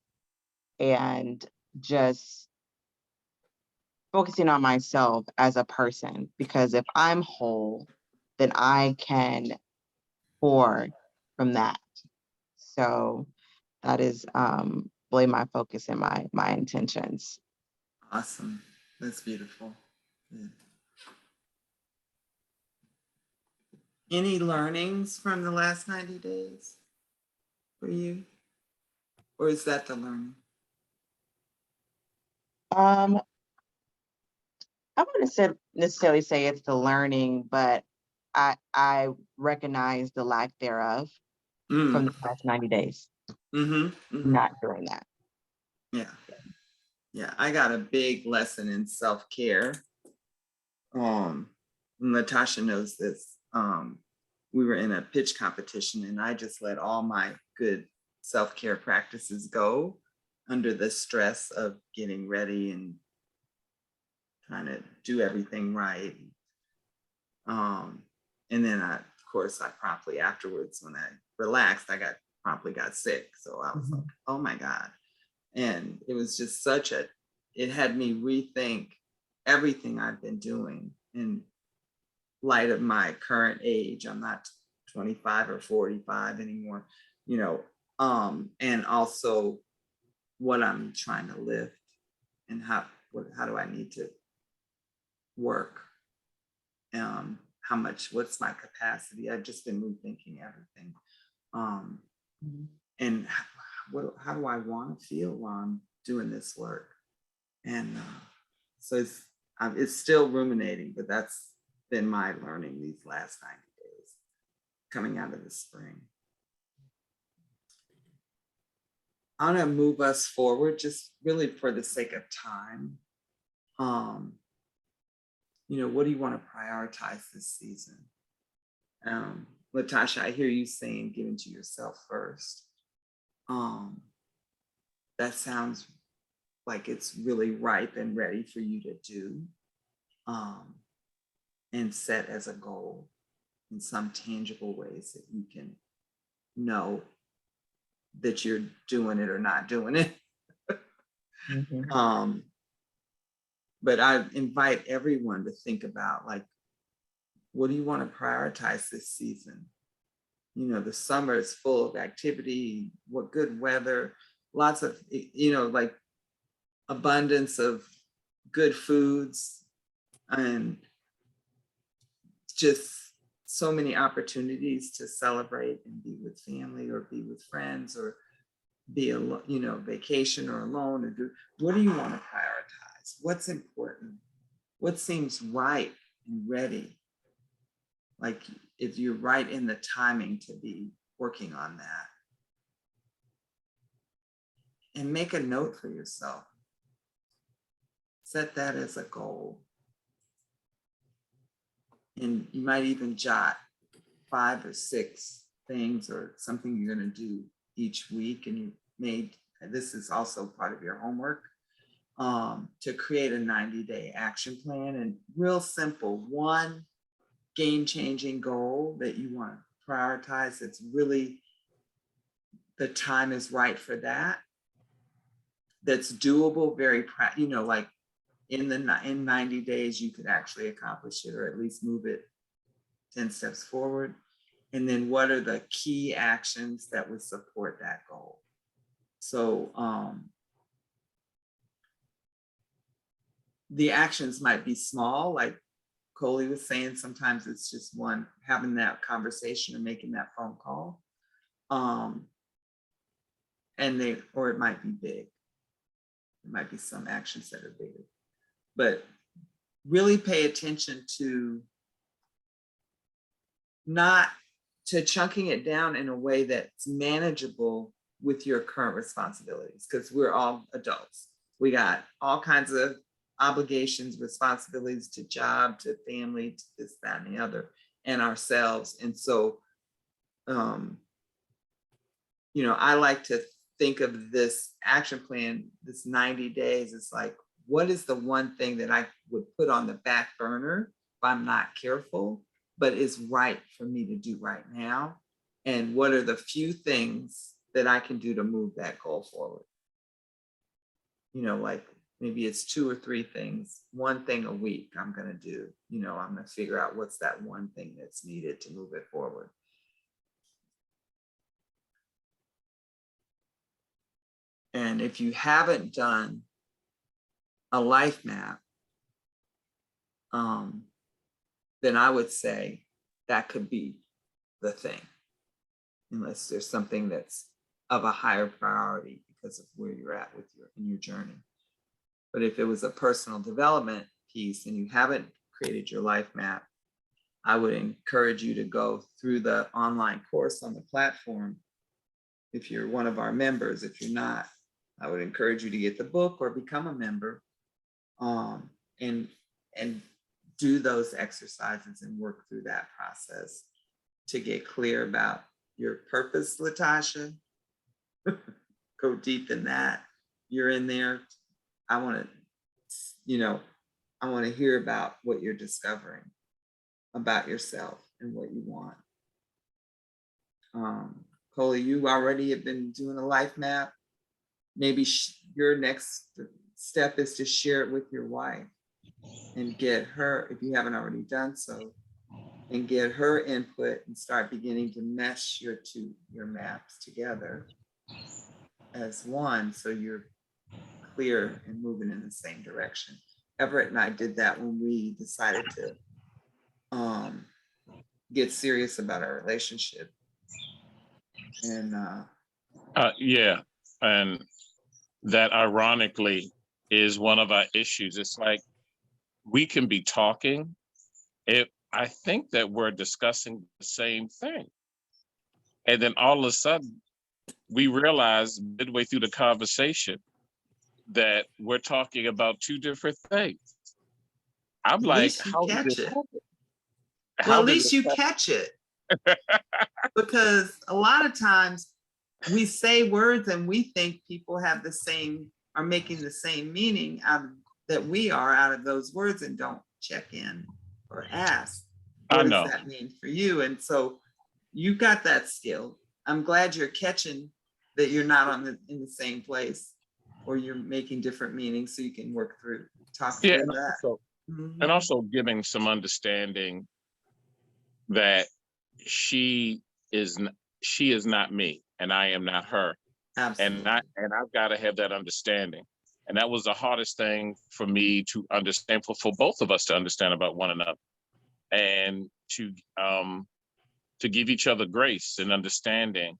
and just focusing on myself as a person. Because if I'm whole, then I can pour from that. So that is really my focus and my intentions. Awesome. That's beautiful. Yeah. Any learnings from the last 90 days for you? Or is that the learning? I wouldn't necessarily say it's the learning, but I recognize the lack thereof from the past 90 days. Not doing that. Yeah. Yeah. I got a big lesson in self-care. Natasha knows this. We were in a pitch competition and I just let all my good self-care practices go under the stress of getting ready and trying to do everything right. And then of course, I promptly afterwards, when I relaxed, I promptly got sick. So I was like, oh my God. And it was just it had me rethink everything I've been doing in light of my current age. I'm not 25 or 45 anymore, and also what I'm trying to lift and how do I need to work? What's my capacity? I've just been rethinking everything. And how do I want to feel while I'm doing this work? And so it's still ruminating, but that's been my learning these last 90 days coming out of the spring. I want to move us forward just really for the sake of time. What do you want to prioritize this season? Latasha, I hear you saying giving to yourself first. That sounds like it's really ripe and ready for you to do, and set as a goal in some tangible ways that you can know that you're doing it or not doing it. But I invite everyone to think about, like, what do you want to prioritize this season? The summer is full of activity, what good weather, lots of, like abundance of good foods, and just so many opportunities to celebrate and be with family or be with friends or be vacation or alone, or what do you want to prioritize? What's important? What seems right and ready? Like, if you're right in the timing to be working on that. and make a note for yourself. Set that as a goal. And you might even jot 5 or 6 things or something you're going to do each week. And you made, this is also part of your homework, to create a 90-day action plan. And real simple, one game-changing goal that you want to prioritize. It's really, the time is right for that. That's doable, very, like in 90 days, you could actually accomplish it, or at least move it 10 steps forward. And then what are the key actions that would support that goal? So the actions might be small, like Coley was saying, sometimes it's just one, having that conversation or making that phone call. Or it might be big. There might be some actions that are bigger. But really pay attention to chunking it down in a way that's manageable with your current responsibilities, because we're all adults. We got all kinds of obligations, responsibilities to job, to family, to this, that, and the other, and ourselves. And so, I like to think of this action plan, this 90 days, it's like, what is the one thing that I would put on the back burner if I'm not careful, but is right for me to do right now? And what are the few things that I can do to move that goal forward? Like maybe it's 2 or 3 things, one thing a week I'm going to do. I'm going to figure out what's that one thing that's needed to move it forward. And if you haven't done a life map, then I would say that could be the thing, unless there's something that's of a higher priority because of where you're at in your journey. But if it was a personal development piece and you haven't created your life map, I would encourage you to go through the online course on the platform. If you're one of our members, if you're not, I would encourage you to get the book or become a member, and do those exercises and work through that process to get clear about your purpose, Latasha. Go deep in that. You're in there. I want to hear about what you're discovering about yourself and what you want. Coley, you already have been doing a life map. Maybe your next step is to share it with your wife and get her, if you haven't already done so, and get her input and start beginning to mesh your maps together as one, so you're clear and moving in the same direction. Everett and I did that when we decided to get serious about our relationship. And yeah, and that ironically is one of our issues. It's like we can be talking. I think that we're discussing the same thing. And then all of a sudden, we realize midway through the conversation that we're talking about 2 different things. I'm like, how did this happen? Well, at least you catch it. Because a lot of times we say words and we think people are making the same meaning that we are out of those words, and don't check in or ask, what does that mean for you? And so you got that skill. I'm glad you're catching that you're not in the same place, or you're making different meanings, so you can talk through that. And also giving some understanding that she is not me and I am not her. Absolutely. And I've got to have that understanding. And that was the hardest thing for me to understand, for both of us to understand about one another, and to give each other grace and understanding,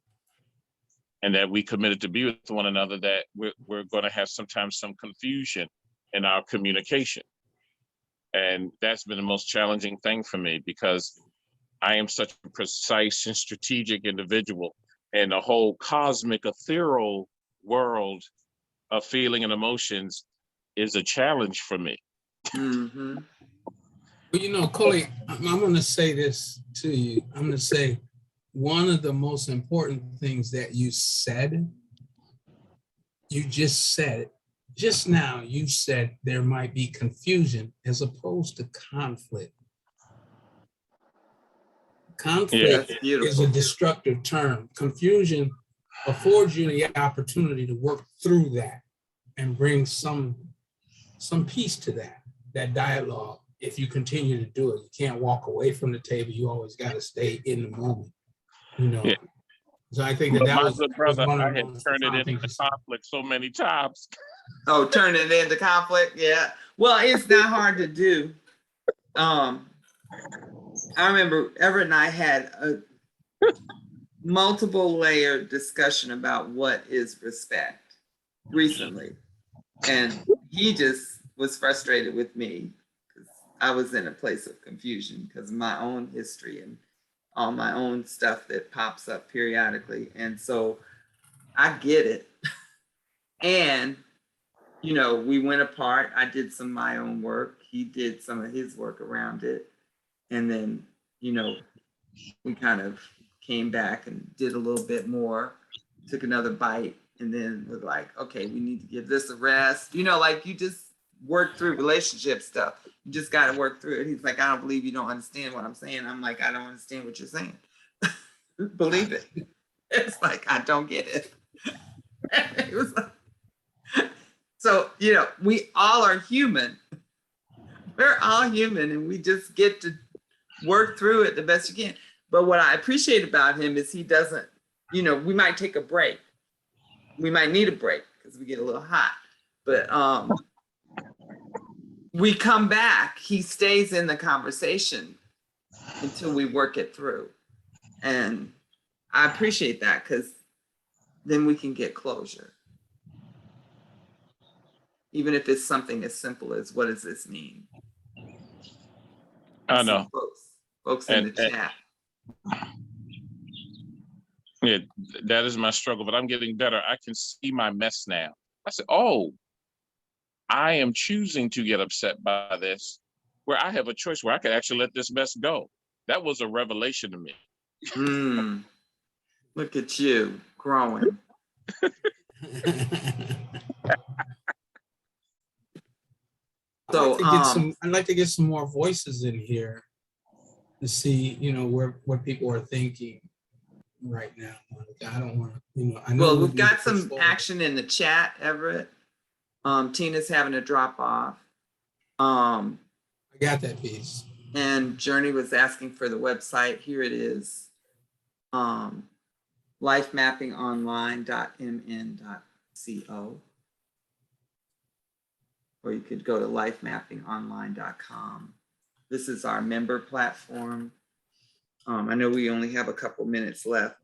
and that we committed to be with one another, that we're going to have sometimes some confusion in our communication. And that's been the most challenging thing for me, because I am such a precise and strategic individual, and the whole cosmic ethereal world feeling and emotions is a challenge for me. Mm-hmm. Well, you know, Coley, I'm going to say this to you. I'm going to say one of the most important things that you said, you just said, just now you said there might be confusion as opposed to conflict. Conflict That's is beautiful. a destructive term. Confusion affords you the opportunity to work through that and bring some peace to that dialogue. If you continue to do it, you can't walk away from the table. You always got to stay in the moment, you know. Yeah. So I think But that my was good brother, one I of the had most turned it profound into things. conflict so many times. Oh, turn it into conflict. Yeah. Well, it's not hard to do. I remember Everett and I had a multiple layered discussion about what is respect recently. And he just was frustrated with me because I was in a place of confusion because of my own history and all my own stuff that pops up periodically. And so I get it. And, you know, we went apart. I did some of my own work. He did some of his work around it. And then, you know, we kind of came back and did a little bit more, took another bite, and then was like, okay, we need to give this a rest. You know, like you just work through relationship stuff. You just got to work through it. He's like, I don't believe you don't understand what I'm saying. I'm like, I don't understand what you're saying. Believe it. It's like, I don't get it. It was like, so, you know, we all are human. We're all human and we just get to work through it the best you can. But what I appreciate about him is he doesn't, you know, we might take a break. We might need a break because we get a little hot. But we come back, he stays in the conversation until we work it through. And I appreciate that because then we can get closure. Even if it's something as simple as what does this mean? I know. Folks in the chat. Yeah, that is my struggle, but I'm getting better. I can see my mess now. I said, oh, I am choosing to get upset by this, where I have a choice where I could actually let this mess go. That was a revelation to me. Look at you growing. So I'd like to get some more voices in here to see, you know, where people are thinking right now. I don't want to, you know, I know. Well, we've got some action in the chat, Everett. Tina's having a drop off. I got that piece. And Journey was asking for the website. Here it is. lifemappingonline.mn.co. Or you could go to lifemappingonline.com. This is our member platform. I know we only have a couple minutes left.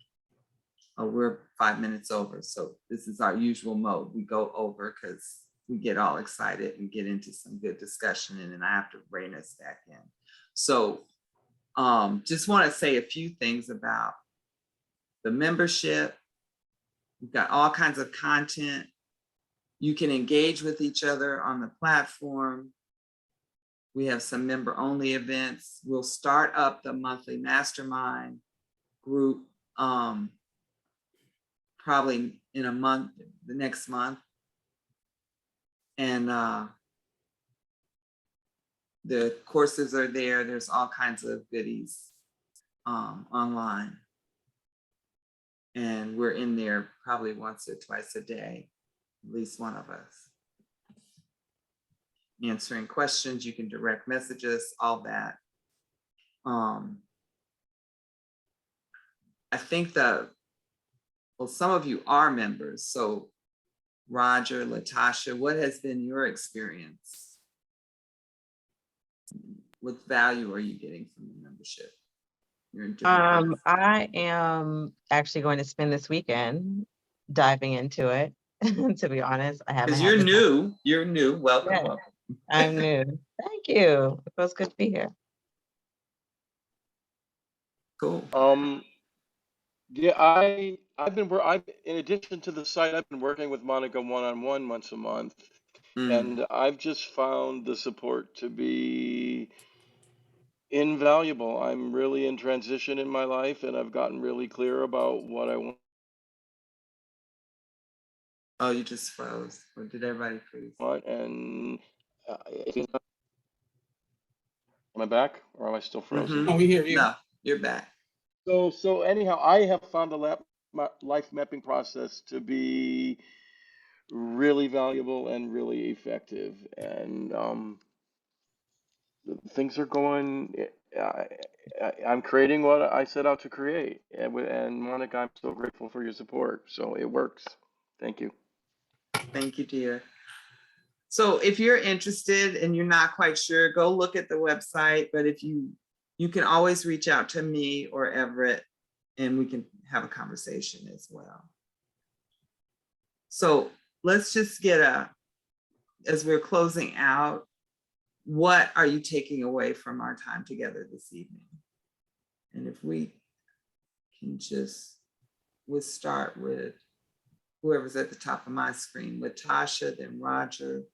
We're 5 minutes over. So this is our usual mode. We go over because we get all excited and get into some good discussion and then I have to rein us back in. So just want to say a few things about the membership. We've got all kinds of content. You can engage with each other on the platform. We have some member-only events. We'll start up the monthly mastermind group probably in a month, the next month. And the courses are there. There's all kinds of goodies online. And we're in there probably once or twice a day, at least one of us. Answering questions, you can direct messages, all that. I think well, some of you are members. So Roger, Latasha, what has been your experience? What value are you getting from the membership? I am actually going to spend this weekend diving into it. To be honest, I haven't. Because you're new. You're new. Welcome. Yeah, I'm new. Thank you. It feels good to be here. Cool. Yeah, I in addition to the site, I've been working with Monica one-on-one once a month, Mm. and I've just found the support to be invaluable. I'm really in transition in my life, and I've gotten really clear about what I Oh, you just froze. Or did everybody freeze? want. And am I back, or am I still frozen? Mm-hmm. Oh, we hear you. No, you're back. So anyhow, I have found the life mapping process to be really valuable and really effective, and things are going. I'm creating what I set out to create, and Monica, I'm so grateful for your support. So it works. Thank you. Thank you, dear. So if you're interested and you're not quite sure, go look at the website. But if you can always reach out to me or Everett and we can have a conversation as well. So let's just get as we're closing out, what are you taking away from our time together this evening? And if we can we'll start with whoever's at the top of my screen, with Tasha, then Roger,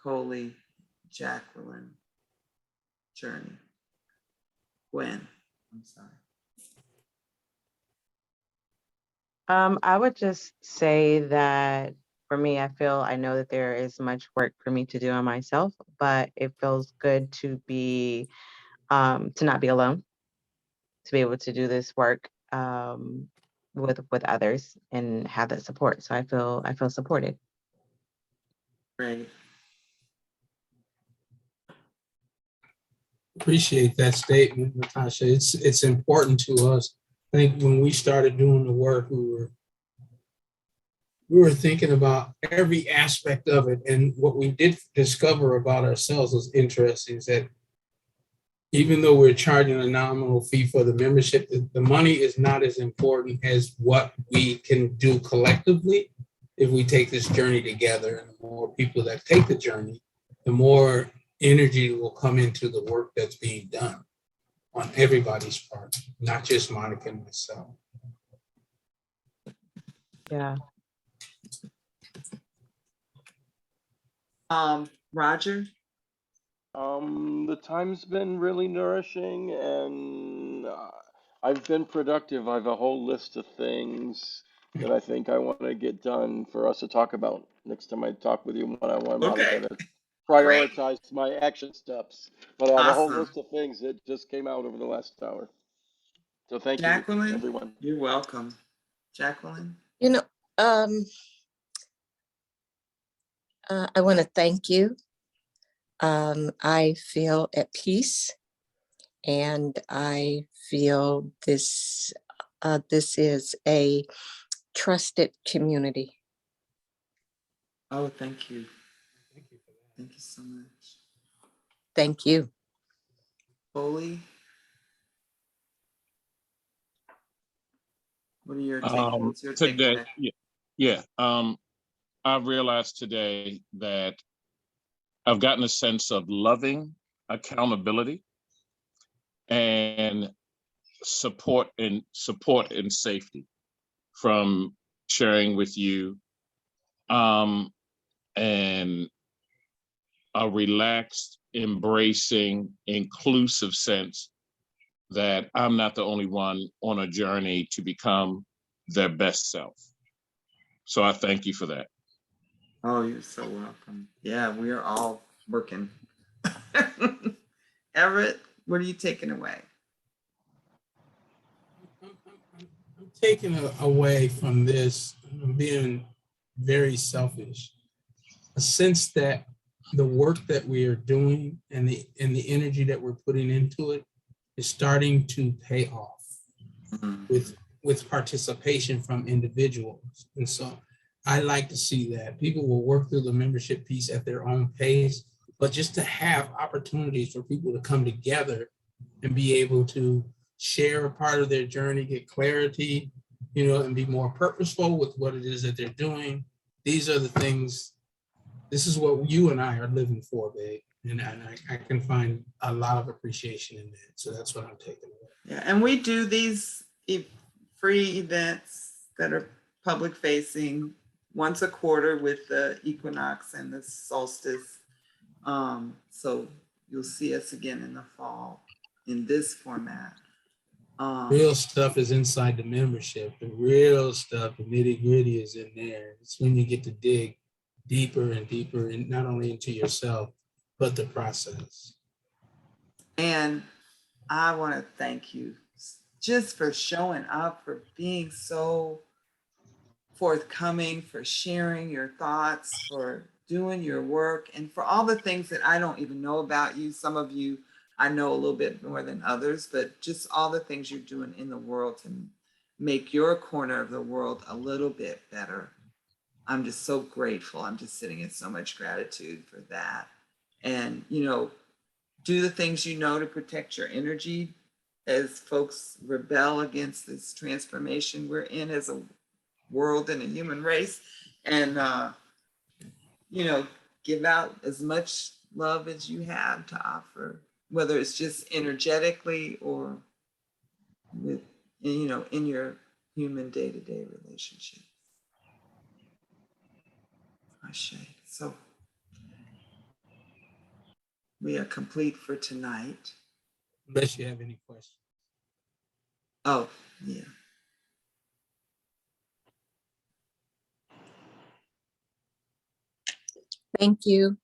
Coley, Jacqueline, Journey, Gwen, I'm sorry. I would just say that for me, I know that there is much work for me to do on myself, but it feels good to to not be alone, to be able to do this work with others and have that support. So I feel supported. Great. Appreciate that statement, Natasha. It's important to us. I think when we started doing the work, we were thinking about every aspect of it. And what we did discover about ourselves was interesting, is that even though we're charging a nominal fee for the membership, the money is not as important as what we can do collectively if we take this journey together. And the more people that take the journey, the more energy will come into the work that's being done on everybody's part, not just Monica and myself. Yeah. Roger? The time's been really nourishing, and I've been productive. I have a whole list of things that I think I want to get done for us to talk about next time I talk with you one-on-one, Monica, Okay, to great, prioritize my action steps. But I have a whole awesome. list of things that just came out over the last hour. So thank you, Jacqueline, everyone. you're welcome. Jacqueline? You know, I want to thank you. I feel at peace, and I feel this is a trusted community. Oh, thank you. Thank you so much. Thank you. Foley? What are your takeaways? Your Today, takeaway? yeah. I've realized today that I've gotten a sense of loving accountability and support and safety from sharing with you, and a relaxed, embracing, inclusive sense that I'm not the only one on a journey to become their best self. So I thank you for that. Oh, you're so welcome. Yeah, we are all working. Everett, what are you taking away? I'm taking away from this, being very selfish, a sense that the work that we are doing and the energy that we're putting into it is starting to pay off with participation from individuals. And so I like to see that people will work through the membership piece at their own pace, but just to have opportunities for people to come together and be able to share a part of their journey, get clarity, and be more purposeful with what it is that they're doing. These are the things, this is what you and I are living for, babe. And I can find a lot of appreciation in that. So that's what I'm taking away. Yeah, and we do these free events that are public facing once a quarter with the equinox and the solstice. So you'll see us again in the fall in this format. Real stuff is inside the membership. The real stuff, the nitty gritty is in there. It's when you get to dig deeper and deeper, and not only into yourself, but the process. And I want to thank you just for showing up, for being so forthcoming, for sharing your thoughts, for doing your work, and for all the things that I don't even know about you. Some of you I know a little bit more than others, but just all the things you're doing in the world to make your corner of the world a little bit better. I'm just so grateful. I'm just sitting in so much gratitude for that. And, you know, do the things you know to protect your energy as folks rebel against this transformation we're in as a world and a human race. And, you know, give out as much love as you have to offer, whether it's just energetically or with, you know, in your human day-to-day relationships. Ashe. So we are complete for tonight. Unless you have any questions. Oh, yeah. Thank you.